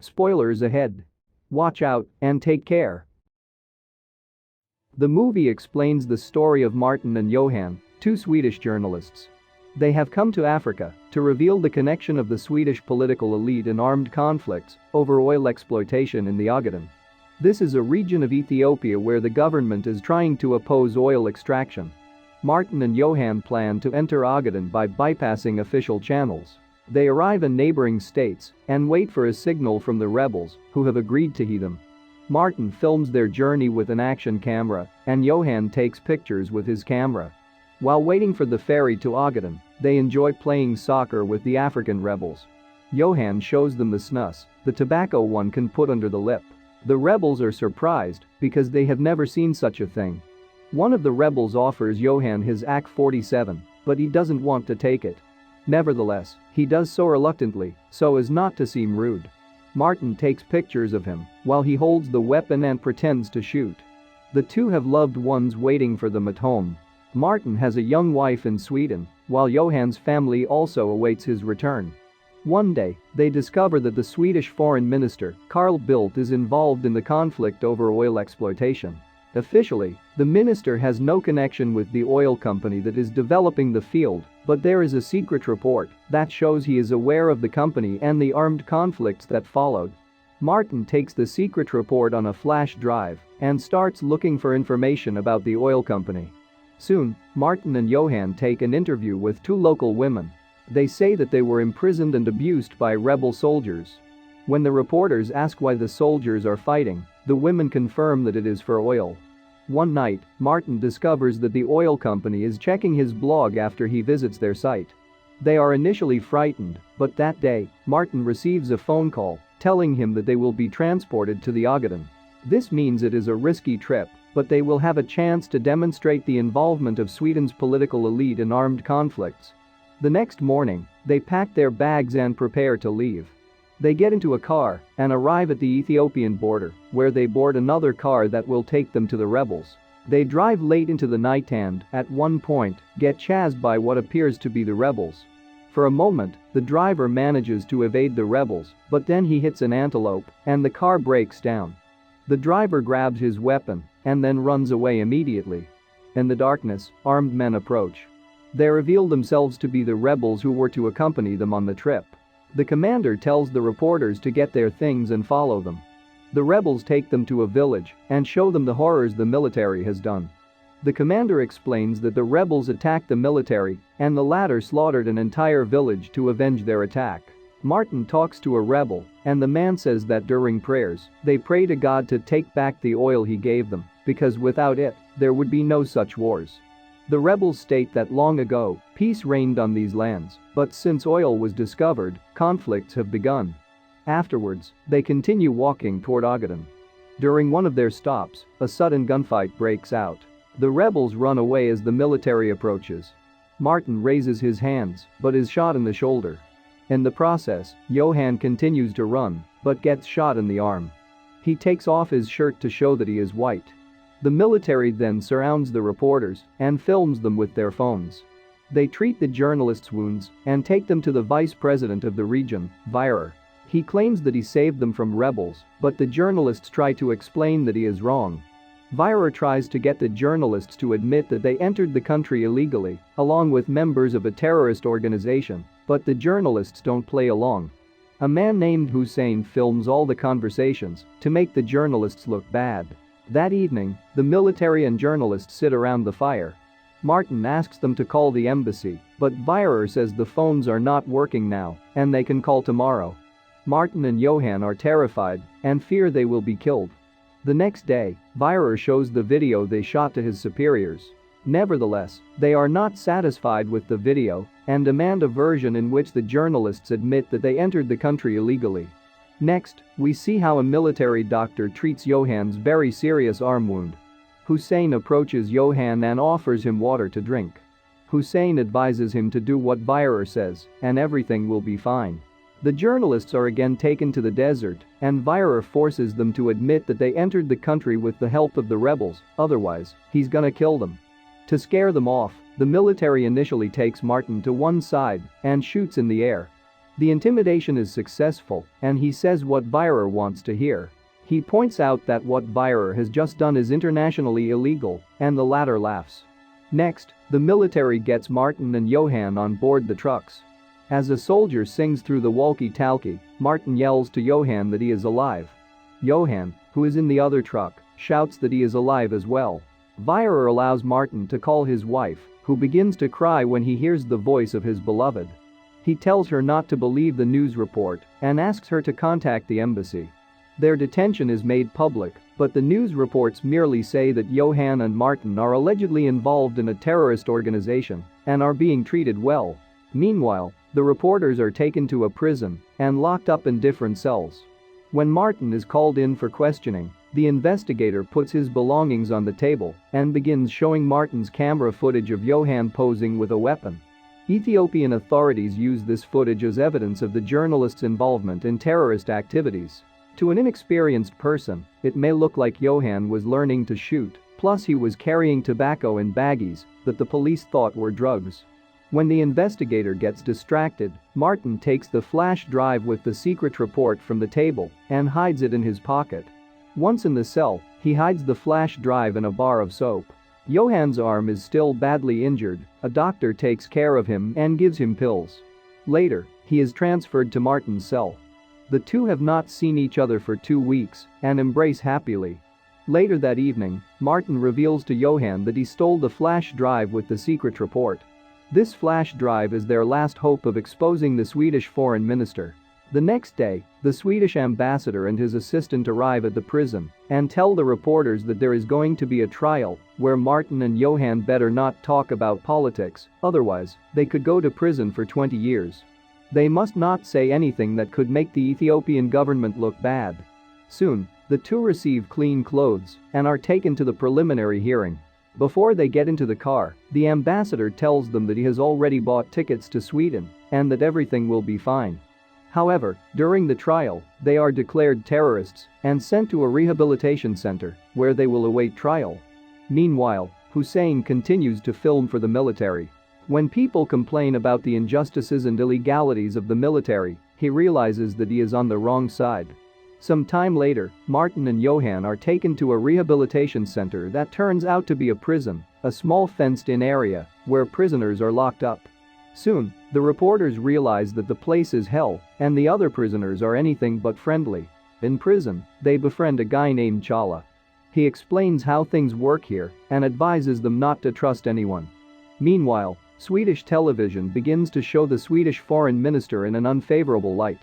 Spoilers ahead. Watch out and take care. The movie explains the story of Martin and Johan, two Swedish journalists. They have come to Africa to reveal the connection of the Swedish political elite in armed conflicts over oil exploitation in the Ogaden. This is a region of Ethiopia where the government is trying to oppose oil extraction. Martin and Johan plan to enter Ogaden by bypassing official channels. They arrive in neighboring states and wait for a signal from the rebels, who have agreed to heed them. Martin films their journey with an action camera, and Johan takes pictures with his camera. While waiting for the ferry to Ogaden, they enjoy playing soccer with the African rebels. Johan shows them the snus, the tobacco one can put under the lip. The rebels are surprised because they have never seen such a thing. One of the rebels offers Johan his AK-47, but he doesn't want to take it. Nevertheless, he does so reluctantly, so as not to seem rude. Martin takes pictures of him while he holds the weapon and pretends to shoot. The two have loved ones waiting for them at home. Martin has a young wife in Sweden, while Johan's family also awaits his return. One day, they discover that the Swedish foreign minister, Carl Bildt, is involved in the conflict over oil exploitation. Officially, the minister has no connection with the oil company that is developing the field, but there is a secret report that shows he is aware of the company and the armed conflicts that followed. Martin takes the secret report on a flash drive and starts looking for information about the oil company. Soon, Martin and Johan take an interview with two local women. They say that they were imprisoned and abused by rebel soldiers. When the reporters ask why the soldiers are fighting, the women confirm that it is for oil. One night, Martin discovers that the oil company is checking his blog after he visits their site. They are initially frightened, but that day, Martin receives a phone call telling him that they will be transported to the Ogaden. This means it is a risky trip, but they will have a chance to demonstrate the involvement of Sweden's political elite in armed conflicts. The next morning, they pack their bags and prepare to leave. They get into a car and arrive at the Ethiopian border, where they board another car that will take them to the rebels. They drive late into the night and, at one point, get chased by what appears to be the rebels. For a moment, the driver manages to evade the rebels, but then he hits an antelope and the car breaks down. The driver grabs his weapon and then runs away immediately. In the darkness, armed men approach. They reveal themselves to be the rebels who were to accompany them on the trip. The commander tells the reporters to get their things and follow them. The rebels take them to a village and show them the horrors the military has done. The commander explains that the rebels attacked the military and the latter slaughtered an entire village to avenge their attack. Martin talks to a rebel and the man says that during prayers, they pray to God to take back the oil he gave them, because without it, there would be no such wars. The rebels state that long ago, peace reigned on these lands, but since oil was discovered, conflicts have begun. Afterwards, they continue walking toward Ogaden. During one of their stops, a sudden gunfight breaks out. The rebels run away as the military approaches. Martin raises his hands, but is shot in the shoulder. In the process, Johan continues to run, but gets shot in the arm. He takes off his shirt to show that he is white. The military then surrounds the reporters and films them with their phones. They treat the journalists' wounds and take them to the vice president of the region, Virer. He claims that he saved them from rebels, but the journalists try to explain that he is wrong. Virer tries to get the journalists to admit that they entered the country illegally, along with members of a terrorist organization, but the journalists don't play along. A man named Hussein films all the conversations to make the journalists look bad. That evening, the military and journalists sit around the fire. Martin asks them to call the embassy, but Virer says the phones are not working now and they can call tomorrow. Martin and Johan are terrified and fear they will be killed. The next day, Virer shows the video they shot to his superiors. Nevertheless, they are not satisfied with the video and demand a version in which the journalists admit that they entered the country illegally. Next, we see how a military doctor treats Johan's very serious arm wound. Hussein approaches Johan and offers him water to drink. Hussein advises him to do what Virer says, and everything will be fine. The journalists are again taken to the desert, and Virer forces them to admit that they entered the country with the help of the rebels, otherwise, he's gonna kill them. To scare them off, the military initially takes Martin to one side and shoots in the air. The intimidation is successful, and he says what Virer wants to hear. He points out that what Virer has just done is internationally illegal, and the latter laughs. Next, the military gets Martin and Johan on board the trucks. As a soldier sings through the walkie-talkie, Martin yells to Johan that he is alive. Johan, who is in the other truck, shouts that he is alive as well. Virer allows Martin to call his wife, who begins to cry when he hears the voice of his beloved. He tells her not to believe the news report and asks her to contact the embassy. Their detention is made public, but the news reports merely say that Johan and Martin are allegedly involved in a terrorist organization and are being treated well. Meanwhile, the reporters are taken to a prison and locked up in different cells. When Martin is called in for questioning, the investigator puts his belongings on the table and begins showing Martin's camera footage of Johan posing with a weapon. Ethiopian authorities use this footage as evidence of the journalist's involvement in terrorist activities. To an inexperienced person, it may look like Johan was learning to shoot, plus he was carrying tobacco in baggies that the police thought were drugs. When the investigator gets distracted, Martin takes the flash drive with the secret report from the table and hides it in his pocket. Once in the cell, he hides the flash drive in a bar of soap. Johan's arm is still badly injured. A doctor takes care of him and gives him pills. Later, he is transferred to Martin's cell. The two have not seen each other for 2 weeks and embrace happily. Later that evening, Martin reveals to Johan that he stole the flash drive with the secret report. This flash drive is their last hope of exposing the Swedish foreign minister. The next day, the Swedish ambassador and his assistant arrive at the prison and tell the reporters that there is going to be a trial where Martin and Johan better not talk about politics, otherwise, they could go to prison for 20 years. They must not say anything that could make the Ethiopian government look bad. Soon, the two receive clean clothes and are taken to the preliminary hearing. Before they get into the car, the ambassador tells them that he has already bought tickets to Sweden and that everything will be fine. However, during the trial, they are declared terrorists and sent to a rehabilitation center where they will await trial. Meanwhile, Hussein continues to film for the military. When people complain about the injustices and illegalities of the military, he realizes that he is on the wrong side. Some time later, Martin and Johan are taken to a rehabilitation center that turns out to be a prison, a small fenced-in area where prisoners are locked up. Soon, the reporters realize that the place is hell and the other prisoners are anything but friendly. In prison, they befriend a guy named Chala. He explains how things work here and advises them not to trust anyone. Meanwhile, Swedish television begins to show the Swedish foreign minister in an unfavorable light.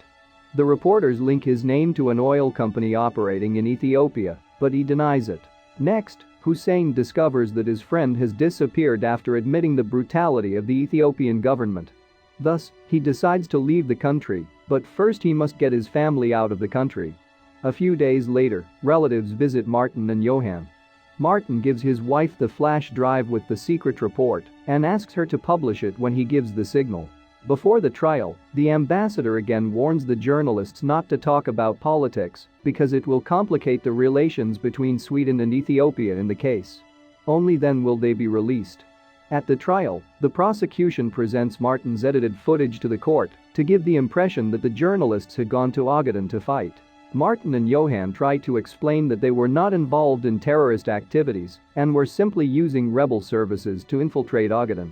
The reporters link his name to an oil company operating in Ethiopia, but he denies it. Next, Hussein discovers that his friend has disappeared after admitting the brutality of the Ethiopian government. Thus, he decides to leave the country, but first he must get his family out of the country. A few days later, relatives visit Martin and Johan. Martin gives his wife the flash drive with the secret report and asks her to publish it when he gives the signal. Before the trial, the ambassador again warns the journalists not to talk about politics because it will complicate the relations between Sweden and Ethiopia in the case. Only then will they be released. At the trial, the prosecution presents Martin's edited footage to the court to give the impression that the journalists had gone to Ogaden to fight. Martin and Johan try to explain that they were not involved in terrorist activities and were simply using rebel services to infiltrate Ogaden.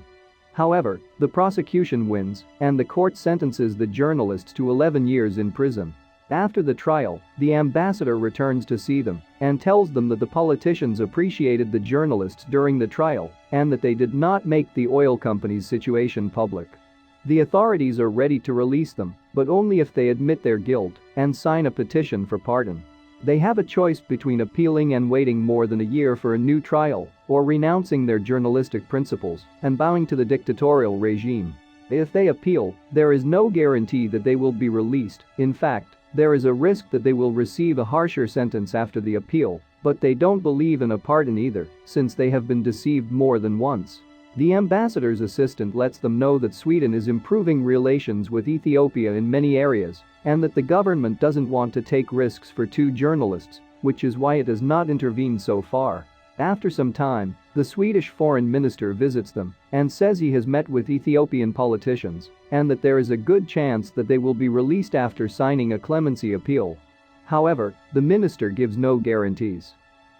However, the prosecution wins, and the court sentences the journalists to 11 years in prison. After the trial, the ambassador returns to see them and tells them that the politicians appreciated the journalists during the trial and that they did not make the oil company's situation public. The authorities are ready to release them, but only if they admit their guilt and sign a petition for pardon. They have a choice between appealing and waiting more than a year for a new trial, or renouncing their journalistic principles and bowing to the dictatorial regime. If they appeal, there is no guarantee that they will be released. In fact, there is a risk that they will receive a harsher sentence after the appeal, but they don't believe in a pardon either, since they have been deceived more than once. The ambassador's assistant lets them know that Sweden is improving relations with Ethiopia in many areas, and that the government doesn't want to take risks for two journalists, which is why it has not intervened so far. After some time, The Swedish foreign minister visits them and says he has met with Ethiopian politicians and that there is a good chance that they will be released after signing a clemency appeal. However, the minister gives no guarantees.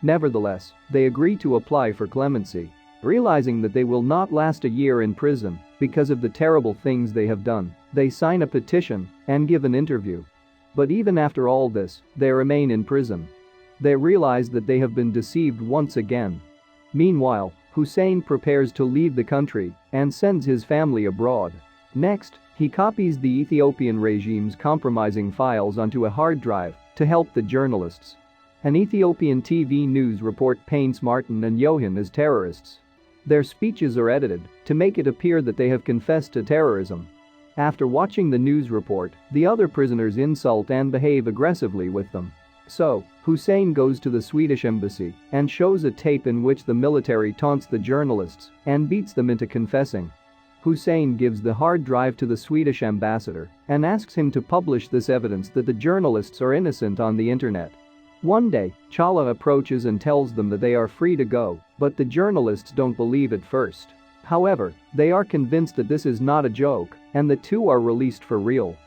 Nevertheless, they agree to apply for clemency, realizing that they will not last a year in prison because of the terrible things they have done. They sign a petition and give an interview. But even after all this, they remain in prison. They realize that they have been deceived once again. Meanwhile, Hussein prepares to leave the country and sends his family abroad. Next, he copies the Ethiopian regime's compromising files onto a hard drive to help the journalists. An Ethiopian TV news report paints Martin and Johan as terrorists. Their speeches are edited to make it appear that they have confessed to terrorism. After watching the news report, the other prisoners insult and behave aggressively with them. So, Hussein goes to the Swedish embassy and shows a tape in which the military taunts the journalists and beats them into confessing. Hussein gives the hard drive to the Swedish ambassador and asks him to publish this evidence that the journalists are innocent on the internet. One day, Chala approaches and tells them that they are free to go, but the journalists don't believe at first. However, they are convinced that this is not a joke and the two are released for real.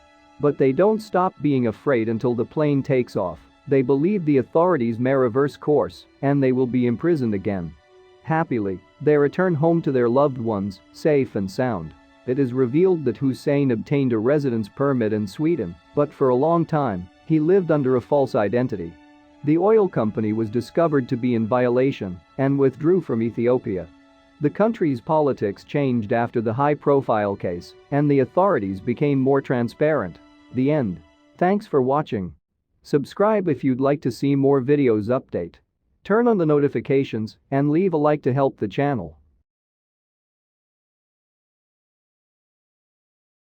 But they don't stop being afraid until the plane takes off. They believe the authorities may reverse course and they will be imprisoned again. Happily, they return home to their loved ones, safe and sound. It is revealed that Hussein obtained a residence permit in Sweden, but for a long time, he lived under a false identity. The oil company was discovered to be in violation and withdrew from Ethiopia. The country's politics changed after the high-profile case, and the authorities became more transparent. The end. Thanks for watching. Subscribe if you'd like to see more videos update. Turn on the notifications and leave a like to help the channel.